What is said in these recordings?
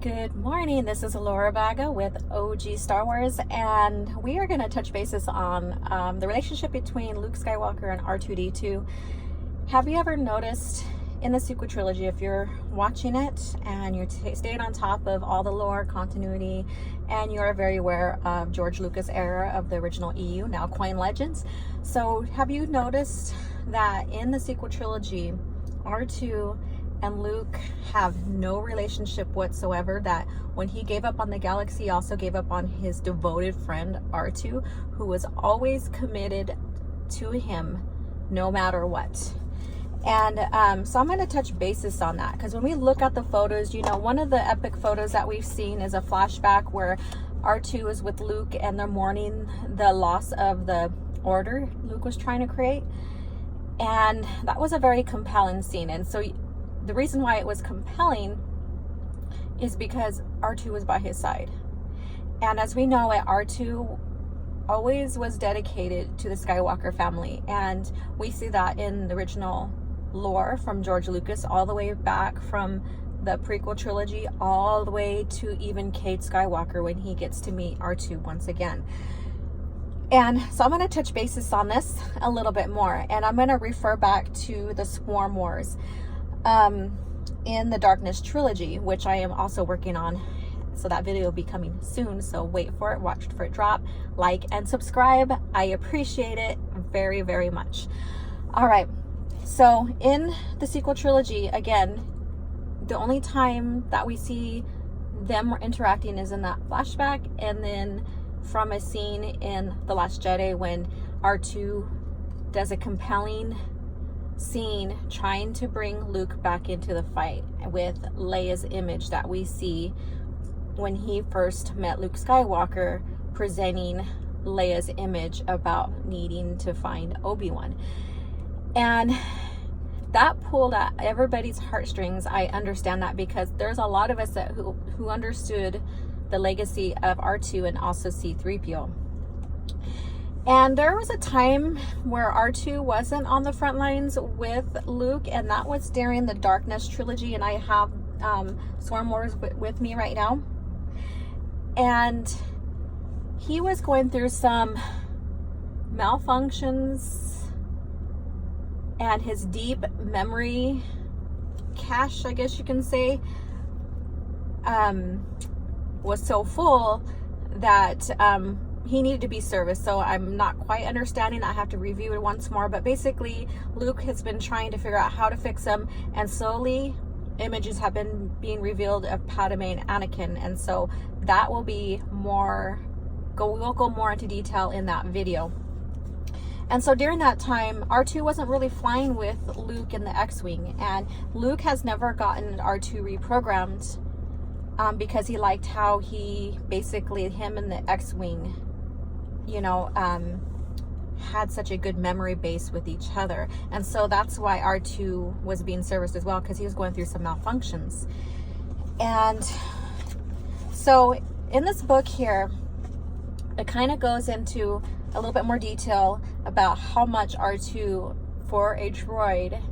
Good morning, this is Laura Vaga with OG Star Wars, and we are going to touch bases on the relationship between Luke Skywalker and R2-D2. Have you ever noticed in the sequel trilogy, if you're watching it and you're staying on top of all the lore continuity and you're very aware of George Lucas era of the original EU, now Coin Legends, so have you noticed that in the sequel trilogy, R2 and Luke have no relationship whatsoever, that when he gave up on the galaxy, he also gave up on his devoted friend R2, who was always committed to him no matter what. And so I'm going to touch basis on that, because when we look at the photos, you know, one of the epic photos that we've seen is a flashback where R2 is with Luke and they're mourning the loss of the order Luke was trying to create. And that was a very compelling scene. And so the reason why it was compelling is because R2 was by his side. And as we know, R2 always was dedicated to the Skywalker family. And we see that in the original lore from George Lucas, all the way back from the prequel trilogy, all the way to even Cade Skywalker when he gets to meet R2 once again. And so I'm going to touch basis on this a little bit more. And I'm going to refer back to the Swarm Wars in the Darkness trilogy, which I am also working on. So that video will be coming soon. So wait for it, watch for it drop, like and subscribe. I appreciate it very, very much. All right. So in the sequel trilogy, again, the only time that we see them interacting is in that flashback, and then from a scene in The Last Jedi when R2 does a compelling scene trying to bring Luke back into the fight with Leia's image that we see when he first met Luke Skywalker, presenting Leia's image about needing to find Obi-Wan. And that pulled at everybody's heartstrings. I understand that, because there's a lot of us that who understood the legacy of R2 and also C-3PO. And there was a time where R2 wasn't on the front lines with Luke, and that was during the Darkness trilogy. And I have Swarm Wars with me right now. And he was going through some malfunctions, and his deep memory cache, I guess you can say, was so full that he needed to be serviced. So I'm not quite understanding. I have to review it once more. But basically, Luke has been trying to figure out how to fix him, and slowly images have been being revealed of Padme and Anakin. And so that will be more, we'll go more into detail in that video. And so during that time, R2 wasn't really flying with Luke in the X-Wing, and Luke has never gotten R2 reprogrammed because he liked how he basically, him and the X-Wing, you know, had such a good memory base with each other. And so that's why R2 was being serviced as well, because he was going through some malfunctions. And so in this book here, it kind of goes into a little bit more detail about how much R2, for a droid,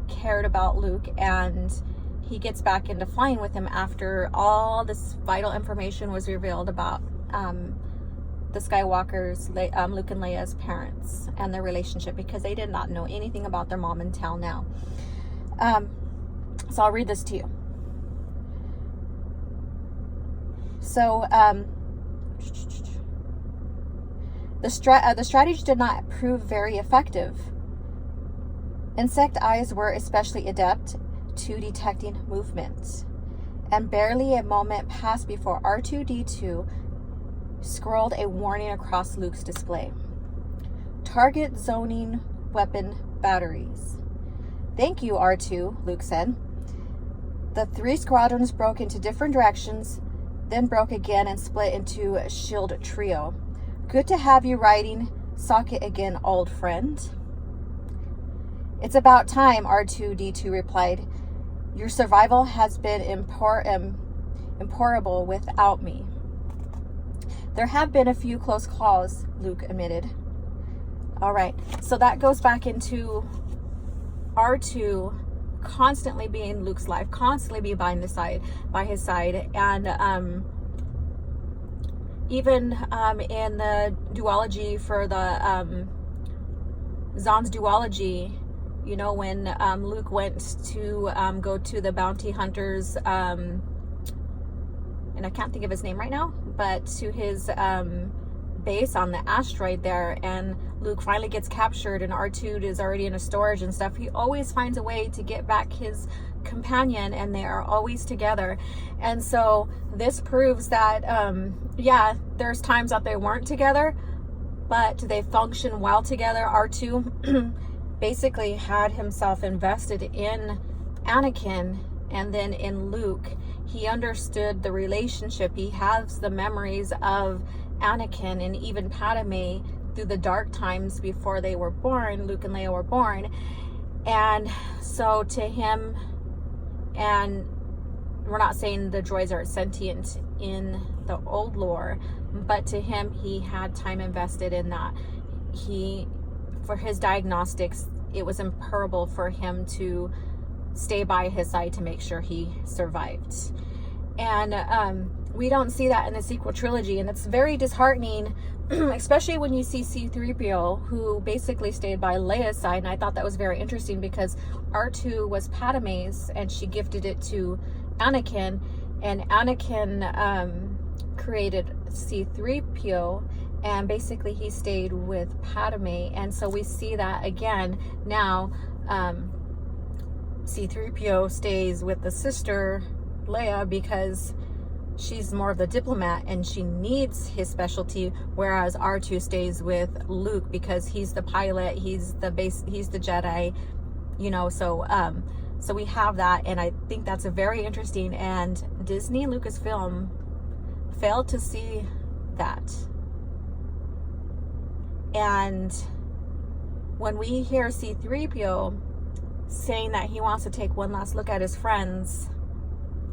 cared about Luke, and he gets back into flying with him after all this vital information was revealed about the Skywalkers, Luke and Leia's parents and their relationship, because they did not know anything about their mom until now. So I'll read this to you. So the strategy did not prove very effective. Insect eyes were especially adept to detecting movements, and barely a moment passed before R2-D2 scrolled a warning across Luke's display. Target zoning weapon batteries. Thank you, R2, Luke said. The 3 squadrons broke into different directions, then broke again and split into a shield trio. Good to have you riding socket again, old friend. It's about time, R2-D2 replied. Your survival has been impossible without me. There have been a few close calls, Luke admitted. All right, so that goes back into R2 constantly be in Luke's life, constantly be by his side. And even in the duology, for the Zahn's duology, you know, when Luke went to go to the bounty hunters, and I can't think of his name right now, but to his base on the asteroid there, and Luke finally gets captured and R2 is already in a storage and stuff, he always finds a way to get back his companion, and they are always together. And so this proves that yeah, there's times that they weren't together, but they function well together. R2 basically had himself invested in Anakin and then in Luke. He understood the relationship. He has the memories of Anakin and even Padme through the dark times before they were born, Luke and Leia were born. And so to him, and we're not saying the droids are sentient in the old lore, but to him, he had time invested in that. For his diagnostics, it was imperative for him to stay by his side to make sure he survived. And we don't see that in the sequel trilogy, and it's very disheartening, especially when you see C-3PO, who basically stayed by Leia's side. And I thought that was very interesting because R2 was Padme's, and she gifted it to Anakin, and Anakin created C-3PO, and basically he stayed with Padme. And so we see that again now. C-3PO stays with the sister Leia because she's more of the diplomat and she needs his specialty, whereas R2 stays with Luke because he's the pilot, he's the Jedi, you know. So so we have that, and I think that's a very interesting, and Disney Lucasfilm failed to see that. And when we hear C-3PO saying that he wants to take one last look at his friends,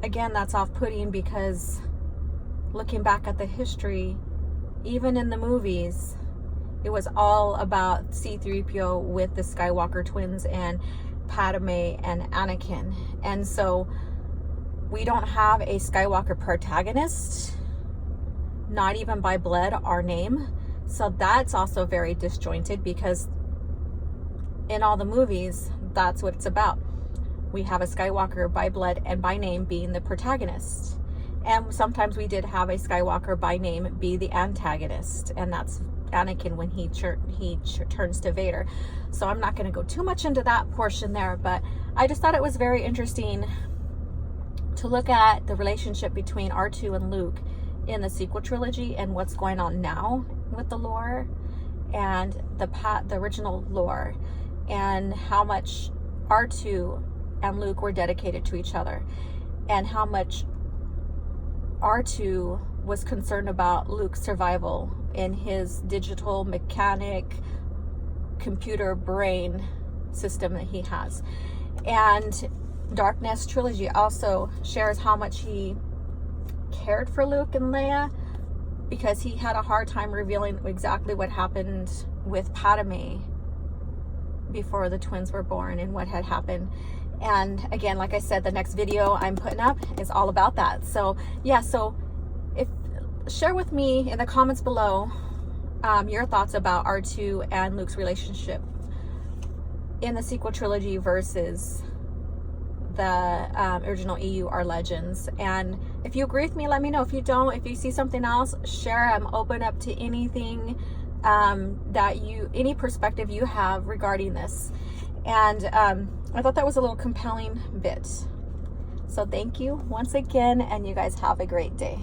again, that's off-putting, because looking back at the history, even in the movies, it was all about C-3PO with the Skywalker twins and Padme and Anakin. And so we don't have a Skywalker protagonist, not even by blood or name. So that's also very disjointed, because in all the movies, that's what it's about. We have a Skywalker by blood and by name being the protagonist. And sometimes we did have a Skywalker by name be the antagonist, and that's Anakin when he turns to Vader. So I'm not going to go too much into that portion there, but I just thought it was very interesting to look at the relationship between R2 and Luke in the sequel trilogy and what's going on now with the lore and the original lore, and how much R2 and Luke were dedicated to each other, and how much R2 was concerned about Luke's survival in his digital mechanic computer brain system that he has. And Darkness trilogy also shares how much he cared for Luke and Leia, because he had a hard time revealing exactly what happened with Padme before the twins were born and what had happened. And again, like I said, the next video I'm putting up is all about that. So yeah, so share with me in the comments below your thoughts about R2 and Luke's relationship in the sequel trilogy versus the original EU or Legends. And if you agree with me, let me know. If you don't, if you see something else, share. I'm open up to anything any perspective you have regarding this. And I thought that was a little compelling bit. So thank you once again, and you guys have a great day.